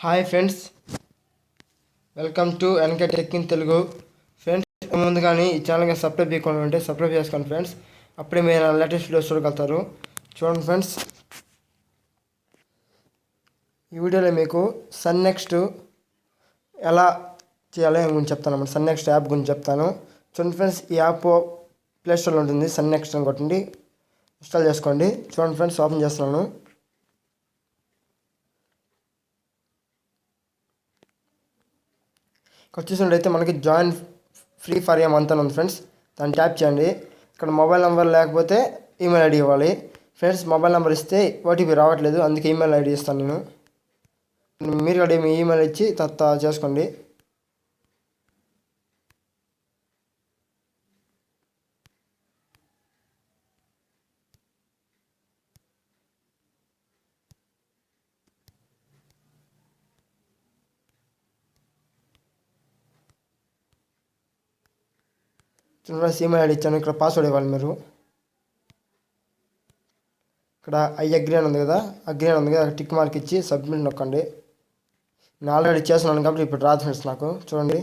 Hi friends, welcome to NK tech in Telugu. Friends, ముందుగానే ఈ ఛానల్కి సబ్స్క్రైబ్ చేయకుండా ఉంటే సబ్స్క్రైబ్ చేసుకోండి ఫ్రెండ్స్. అప్పుడే మీరు లేటెస్ట్ వీడియోస్ చూడగలుగుతారు. చూడండి ఫ్రెండ్స్, ఈ వీడియోలో మీకు సన్ నెక్స్ట్ ఎలా చేయాలో గురించి చెప్తాను అన్నమాట. సన్ నెక్స్ట్ యాప్ గురించి చెప్తాను. చూడండి ఫ్రెండ్స్, ఈ యాప్ ప్లేస్టోర్లో ఉంటుంది. సన్ నెక్స్ట్ అని కొట్టండి, ఇన్స్టాల్ చేసుకోండి. చూడండి ఫ్రెండ్స్, ఓపెన్ చేస్తున్నాను. ఇక్కడ చూసినట్టయితే మనకి join free for a month అని ఉంది ఫ్రెండ్స్. దాన్ని ట్యాప్ చేయండి. ఇక్కడ మొబైల్ నెంబర్ లేకపోతే ఈమెయిల్ ఐడి ఇవ్వాలి. ఫ్రెండ్స్, మొబైల్ నెంబర్ ఇస్తే ఓటీపీ రావట్లేదు, అందుకే ఈమెయిల్ ఐడి ఇస్తాను నేను. మీరు కూడా మీ ఈమెయిల్ ఇచ్చి తర్వాత చేసుకోండి. ఈమెయిల్ ఐడి ఇచ్చాను. ఇక్కడ పాస్వర్డ్ ఇవ్వాలి మీరు. ఇక్కడ అగ్రీ అని ఉంది కదా, టిక్ మార్క్ ఇచ్చి సబ్మిట్ నొక్కండి. నేను ఆల్రెడీ చేస్తున్నాను కాబట్టి ఇప్పుడు రాదు ఫ్రెండ్స్ నాకు. చూడండి,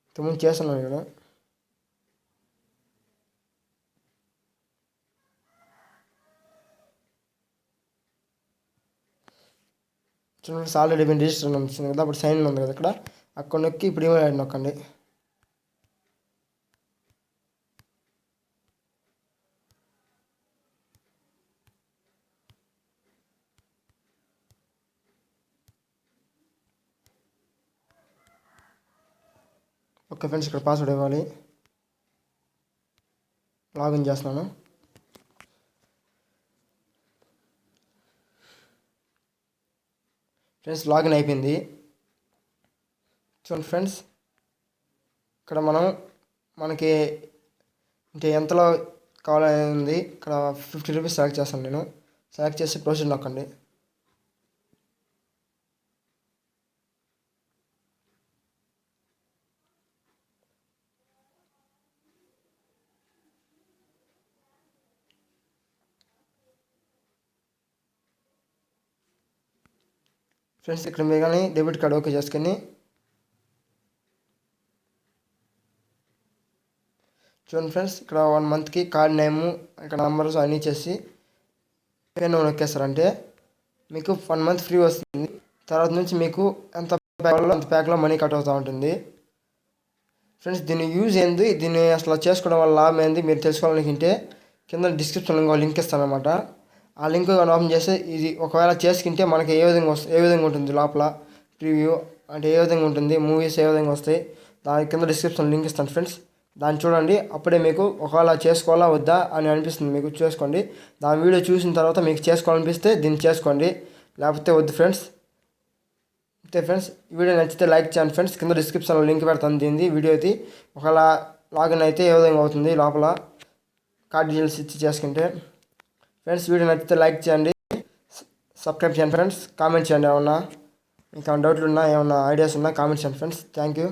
ఇంతకుముందు చేస్తున్నాను నేను. చూడండి, ఆల్రెడీ మేము రిజిస్టర్ అని వచ్చింది కదా, అప్పుడు సైన్ ఉంది కదా, ఇక్కడ అక్కడ నొక్కి ఇప్పుడు ఈమెయిల్ ఐడి నొక్కండి. ఓకే ఫ్రెండ్స్, ఇక్కడ పాస్వర్డ్ ఇవ్వాలి. లాగిన్ చేస్తున్నాను. ఫ్రెండ్స్, లాగిన్ అయిపోయింది. చూడండి ఫ్రెండ్స్, ఇక్కడ మనకి అంటే ఎంతలో కావాలని ఉంది. ఇక్కడ 50 రూపీస్ సెలెక్ట్ చేస్తాను నేను. సెలెక్ట్ చేసి ప్రొసీడ్ నొక్కండి. ఫ్రెండ్స్, ఇక్కడ మీరు కానీ డెబిట్ కార్డ్ ఓకే చేసుకొని చూడండి ఫ్రెండ్స్, ఇక్కడ 1 మంత్కి కార్డ్ నేము, ఇక్కడ నెంబర్స్ అన్నీ చేసి పే నౌ నొక్కేస్తారంటే మీకు 1 మంత్ ఫ్రీ వస్తుంది. తర్వాత నుంచి మీకు ఎంత ప్యాక్లో మనీ కట్ అవుతూ ఉంటుంది. ఫ్రెండ్స్, దీని యూజ్ ఏంది, దీన్ని అసలు చేసుకోవడం వల్ల లాభం ఏంది మీరు తెలుసుకోవాలనుకుంటే కింద డిస్క్రిప్షన్లో లింక్ ఇస్తానమాట. ఆ లింక్ ఓపెన్ చేస్తే ఇది ఒకవేళ చేసుకుంటే మనకి ఏ విధంగా ఉంటుంది లోపల ప్రివ్యూ అంటే ఏ విధంగా ఉంటుంది, మూవీస్ ఏ విధంగా వస్తాయి, దాని కింద డిస్క్రిప్షన్ లింక్ ఇస్తాను ఫ్రెండ్స్. దాన్ని చూడండి. అప్పుడే మీకు ఒకవేళ చేసుకోవాలా వద్దా అని అనిపిస్తుంది, మీకు చేసుకోండి. దాని వీడియో చూసిన తర్వాత మీకు చేసుకోవాలనిపిస్తే దీన్ని చేసుకోండి, లేకపోతే వద్దు ఫ్రెండ్స్. అంతే ఫ్రెండ్స్, ఈ వీడియో నచ్చితే లైక్ చేయండి ఫ్రెండ్స్. కింద డిస్క్రిప్షన్లో లింక్ పెడతాను దీనిది వీడియోది. ఒకవేళ లాగిన్ అయితే ఏ విధంగా అవుతుంది లోపల కార్డ్ డీటెయిల్స్ ఇచ్చి చేసుకుంటే. ఫ్రెండ్స్, వీడియో నచ్చితే లైక్ చేయండి, సబ్స్క్రైబ్ చేయండి ఫ్రెండ్స్. కామెంట్ చేయండి, ఏమన్నా మీకు డౌట్లు ఉన్నా ఏమన్నా ఐడియాస్ ఉన్నా కామెంట్ చేయండి ఫ్రెండ్స్. Thank you.